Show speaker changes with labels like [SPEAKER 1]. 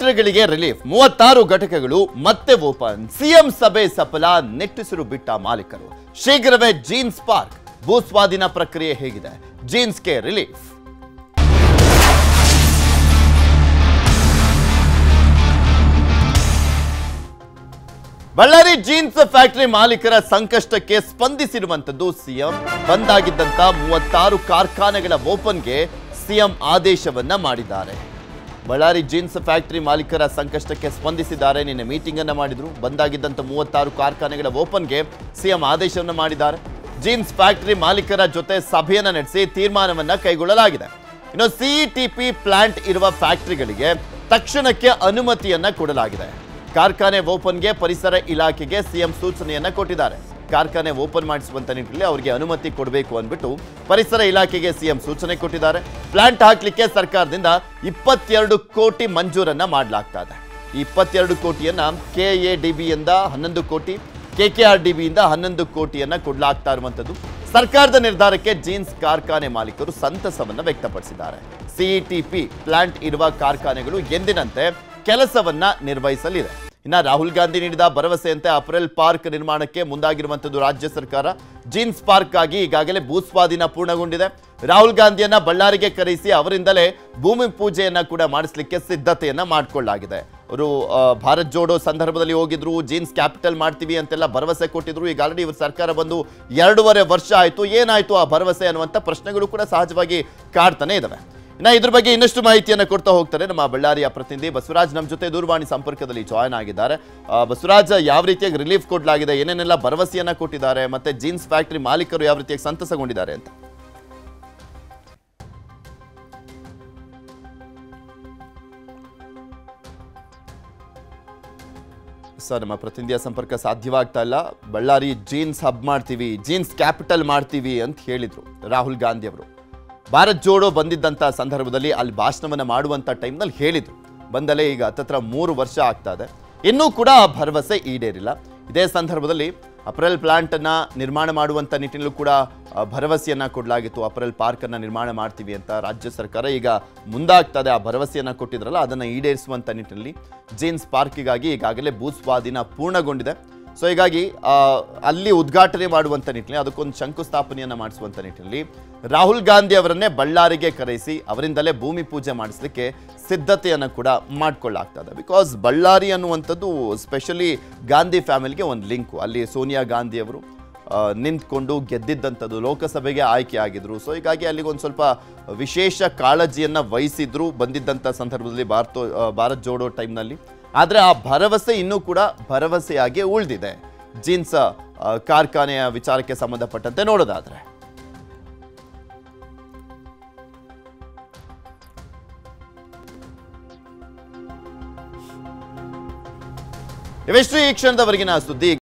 [SPEAKER 1] ಫ್ಯಾಕ್ಟರಿಗಳಿಗೆ relief 36 ಘಟಕಗಳು ಮತ್ತೆ open CM ಸಭೆ ಸಫಲ ನೆಟ್ಟಿಸಿರು ಬಿಟ್ಟ ಮಾಲೀಕರು ಶೀಘ್ರವೇ ಜೀನ್ಸ್ ಪಾರ್ಕ್ ಭೂಸ್ವಾಧೀನ ಪ್ರಕ್ರಿಯೆ ಹೇಗಿದೆ ಜೀನ್ಸ್ಗೆ ರಿಲೀಫ್ ಬಳ್ಳಾರಿ ಜೀನ್ಸ್ ಫ್ಯಾಕ್ಟರಿ ಮಾಲೀಕರ ಸಂಕಷ್ಟಕ್ಕೆ ಸ್ಪಂದಿಸಿರುವಂತದ್ದು ಸಿಎಂ ಬಂದಾಗಿದ್ದಂತ 36 ಕಾರ್ಖಾನೆಗಳ ಓಪನ್ಗೆ ಸಿಎಂ ಆದೇಶವನ್ನ ಮಾಡಿದ್ದಾರೆ ಬಳ್ಳಾರಿ ಜೀನ್ಸ್ ಫ್ಯಾಕ್ಟರಿ ಮಾಲೀಕರ ಸಂಕಷ್ಟಕ್ಕೆ ಸ್ಪಂದಿಸಿದ್ದಾರೆ ನಿನ್ನೆ ಮೀಟಿಂಗ್ ಅನ್ನು ಮಾಡಿದ್ರು ಬಂದಾಗಿದ್ದಂತ 36 ಕಾರ್ಖಾನೆಗಳ ಓಪನ್ಗೆ ಸಿಎಂ ಆದೇಶವನ್ನು ಮಾಡಿದ್ದಾರೆ ಜೀನ್ಸ್ ಫ್ಯಾಕ್ಟರಿ ಮಾಲೀಕರ ಜೊತೆ ಸಭೆಯನ್ನು ನಡೆಸಿ ತೀರ್ಮಾನವನ್ನ ಕೈಗೊಳ್ಳಲಾಗಿದೆ ಇನ್ನು ಸಿಇಟಿಪಿ ಪ್ಲಾಂಟ್ ಇರುವ ಫ್ಯಾಕ್ಟರಿಗಳಿಗೆ ತಕ್ಷಣಕ್ಕೆ ಅನುಮತಿಯನ್ನ ಕೊಡಲಾಗಿದೆ ಕಾರ್ಖಾನೆ ಓಪನ್ಗೆ ಪರಿಸರ ಇಲಾಖೆಗೆ ಸಿಎಂ ಸೂಚನೆಯನ್ನ ಕೊಟ್ಟಿದ್ದಾರೆ ಕಾರ್ಖಾನೆ ಓಪನ್ ಮಾಡಿಸುವಂತ ನಿಟ್ಟಿನಲ್ಲಿ ಅವರಿಗೆ ಅನುಮತಿ ಕೊಡಬೇಕು ಅಂದ್ಬಿಟ್ಟು ಪರಿಸರ ಇಲಾಖೆಗೆ ಸಿಎಂ ಸೂಚನೆ ಕೊಟ್ಟಿದ್ದಾರೆ ಪ್ಲಾಂಟ್ ಹಾಕ್ಲಿಕ್ಕೆ ಸರ್ಕಾರದಿಂದ 22 ಕೋಟಿ ಮಂಜೂರನ್ನ ಮಾಡಲಾಗ್ತಾ ಇದೆ ಈ 22 ಕೋಟಿಯನ್ನ ಕೆಎಡಿಬಿ ಯಿಂದ 11 ಕೋಟಿ ಕೆಕೆಆರ್ಡಿಬಿ ಯಿಂದ 11 ಕೋಟಿಯನ್ನ ಕೊಡಲಾಗ್ತಾ ಇರುವಂತದ್ದು ಸರ್ಕಾರದ ನಿರ್ಧಾರಕ್ಕೆ ಜೀನ್ಸ್ ಕಾರ್ಖಾನೆ ಮಾಲೀಕರು ಸಂತಸವನ್ನ ವ್ಯಕ್ತಪಡಿಸಿದ್ದಾರೆ ಸಿಇಟಿಪಿ ಪ್ಲಾಂಟ್ ಇರುವ ಕಾರ್ಖಾನೆಗಳು ಎಂದಿನಂತೆ ಕೆಲಸವನ್ನ ನಿರ್ವಹಿಸಲಿದೆ ಇನ್ನು ರಾಹುಲ್ ಗಾಂಧಿ ನೀಡಿದ ಭರವಸೆಯಂತೆ ಅಪರೆಲ್ ಪಾರ್ಕ್ ನಿರ್ಮಾಣಕ್ಕೆ ಮುಂದಾಗಿರುವಂತದ್ದು ರಾಜ್ಯ ಸರ್ಕಾರ ಜೀನ್ಸ್ ಪಾರ್ಕ್ ಆಗಿ ಈಗಾಗಲೇ ಭೂಸ್ವಾಧೀನ ಪೂರ್ಣಗೊಂಡಿದೆ ರಾಹುಲ್ ಗಾಂಧಿಯನ್ನ ಬಳ್ಳಾರಿಗೆ ಕರೆಸಿ ಅವರಿಂದಲೇ ಭೂಮಿ ಪೂಜೆಯನ್ನ ಕೂಡ ಮಾಡಿಸಲಿಕ್ಕೆ ಸಿದ್ಧತೆಯನ್ನ ಮಾಡಿಕೊಳ್ಳಲಾಗಿದೆ ಅವರು ಭಾರತ್ ಜೋಡೋ ಸಂದರ್ಭದಲ್ಲಿ ಹೋಗಿದ್ರು ಜೀನ್ಸ್ ಕ್ಯಾಪಿಟಲ್ ಮಾಡ್ತೀವಿ ಅಂತೆಲ್ಲ ಭರವಸೆ ಕೊಟ್ಟಿದ್ರು ಈಗ ಆಲ್ರೆಡಿ ಇವರು ಸರ್ಕಾರ ಬಂದು 2.5 ವರ್ಷ ಆಯಿತು ಏನಾಯ್ತು ಆ ಭರವಸೆ ಅನ್ನುವಂಥ ಪ್ರಶ್ನೆಗಳು ಕೂಡ ಸಹಜವಾಗಿ ಕಾಡ್ತಾನೆ ಇದಾವೆ ಇನ್ನು ಇದ್ರ ಬಗ್ಗೆ ಇನ್ನಷ್ಟು ಮಾಹಿತಿಯನ್ನು ಕೊಡ್ತಾ ಹೋಗ್ತಾರೆ ನಮ್ಮ ಬಳ್ಳಾರಿಯ ಪ್ರತಿನಿಧಿ ಬಸವರಾಜ್ ನಮ್ಮ ಜೊತೆ ದೂರವಾಣಿ ಸಂಪರ್ಕದಲ್ಲಿ ಜಾಯ್ನ್ ಆಗಿದ್ದಾರೆ ಬಸವರಾಜ್ ಯಾವ ರೀತಿಯಾಗಿ ರಿಲೀಫ್ ಕೊಡಲಾಗಿದೆ ಏನೇನೆಲ್ಲ ಭರವಸೆಯನ್ನ ಕೊಟ್ಟಿದ್ದಾರೆ ಮತ್ತೆ ಜೀನ್ಸ್ ಫ್ಯಾಕ್ಟರಿ ಮಾಲೀಕರು ಯಾವ ರೀತಿಯಾಗಿ ಸಂತಸಗೊಂಡಿದ್ದಾರೆ ಅಂತ ಸರ್ ನಮ್ಮ ಪ್ರತಿನಿಧಿಯ ಸಂಪರ್ಕ ಸಾಧ್ಯವಾಗ್ತಾ ಇಲ್ಲ ಬಳ್ಳಾರಿ ಜೀನ್ಸ್ ಹಬ್ ಮಾಡ್ತೀವಿ ಜೀನ್ಸ್ ಕ್ಯಾಪಿಟಲ್ ಮಾಡ್ತೀವಿ ಅಂತ ಹೇಳಿದ್ರು ರಾಹುಲ್ ಗಾಂಧಿ ಅವರು ಭಾರತ್ ಜೋಡೋ ಬಂದಿದ್ದಂಥ ಸಂದರ್ಭದಲ್ಲಿ ಅಲ್ಲಿ ಭಾಷಣವನ್ನು ಮಾಡುವಂಥ ಟೈಮ್ನಲ್ಲಿ ಹೇಳಿದ್ರು ಬಂದಲೇ ಈಗ ಹತ್ತತ್ರ 3 ವರ್ಷ ಆಗ್ತಾ ಇದೆ ಇನ್ನೂ ಕೂಡ ಆ ಭರವಸೆ ಈಡೇರಿಲ್ಲ ಇದೇ ಸಂದರ್ಭದಲ್ಲಿ ಅಪರೆಲ್ ಪ್ಲಾಂಟನ್ನು ನಿರ್ಮಾಣ ಮಾಡುವಂಥ ನಿಟ್ಟಿನಲ್ಲೂ ಕೂಡ ಭರವಸೆಯನ್ನು ಕೊಡಲಾಗಿತ್ತು ಅಪರೆಲ್ ಪಾರ್ಕನ್ನು ನಿರ್ಮಾಣ ಮಾಡ್ತೀವಿ ಅಂತ ರಾಜ್ಯ ಸರ್ಕಾರ ಈಗ ಮುಂದಾಗ್ತದೆ ಆ ಭರವಸೆಯನ್ನು ಕೊಟ್ಟಿದ್ರಲ್ಲ ಅದನ್ನು ಈಡೇರಿಸುವಂಥ ನಿಟ್ಟಿನಲ್ಲಿ ಜೀನ್ಸ್ ಪಾರ್ಕಿಗಾಗಿ ಈಗಾಗಲೇ ಭೂಸ್ವಾಧೀನ ಪೂರ್ಣಗೊಂಡಿದೆ ಸೊ ಹೀಗಾಗಿ ಅಲ್ಲಿ ಉದ್ಘಾಟನೆ ಮಾಡುವಂಥ ನಿಟ್ಟಿನಲ್ಲಿ ಅದಕ್ಕೊಂದು ಶಂಕುಸ್ಥಾಪನೆಯನ್ನು ಮಾಡಿಸುವಂಥ ನಿಟ್ಟಿನಲ್ಲಿ ರಾಹುಲ್ ಗಾಂಧಿ ಅವರನ್ನೇ ಬಳ್ಳಾರಿಗೆ ಕರೆಸಿ ಅವರಿಂದಲೇ ಭೂಮಿ ಪೂಜೆ ಮಾಡಿಸಲಿಕ್ಕೆ ಸಿದ್ಧತೆಯನ್ನು ಕೂಡ ಮಾಡಿಕೊಳ್ಳಾಗ್ತದೆ ಬಿಕಾಸ್ ಬಳ್ಳಾರಿ ಅನ್ನುವಂಥದ್ದು ಸ್ಪೆಷಲಿ ಗಾಂಧಿ ಫ್ಯಾಮಿಲಿಗೆ ಒಂದು ಲಿಂಕು ಅಲ್ಲಿ ಸೋನಿಯಾ ಗಾಂಧಿ ಅವರು ನಿಂತ್ಕೊಂಡು ಗೆದ್ದಿದ್ದಂಥದ್ದು ಲೋಕಸಭೆಗೆ ಆಯ್ಕೆ ಆಗಿದ್ರು ಸೊ ಹೀಗಾಗಿ ಅಲ್ಲಿಗೊಂದು ಸ್ವಲ್ಪ ವಿಶೇಷ ಕಾಳಜಿಯನ್ನು ವಹಿಸಿದ್ರು ಬಂದಿದ್ದಂಥ ಸಂದರ್ಭದಲ್ಲಿ ಭಾರತ್ ಜೋಡೋ ಟೈಮ್ನಲ್ಲಿ ಆದರೆ ಆ ಭರವಸೆ ಇನ್ನೂ ಕೂಡ ಭರವಸೆಯಾಗಿ ಉಳಿದಿದೆ ಜೀನ್ಸ್ ಕಾರ್ಖಾನೆಯ ವಿಚಾರಕ್ಕೆ ಸಂಬಂಧಪಟ್ಟಂತೆ ನೋಡೋದಾದ್ರೆ ಇವೆಷ್ಟು ಈ ಕ್ಷಣದವರೆಗಿನ ಸುದ್ದಿ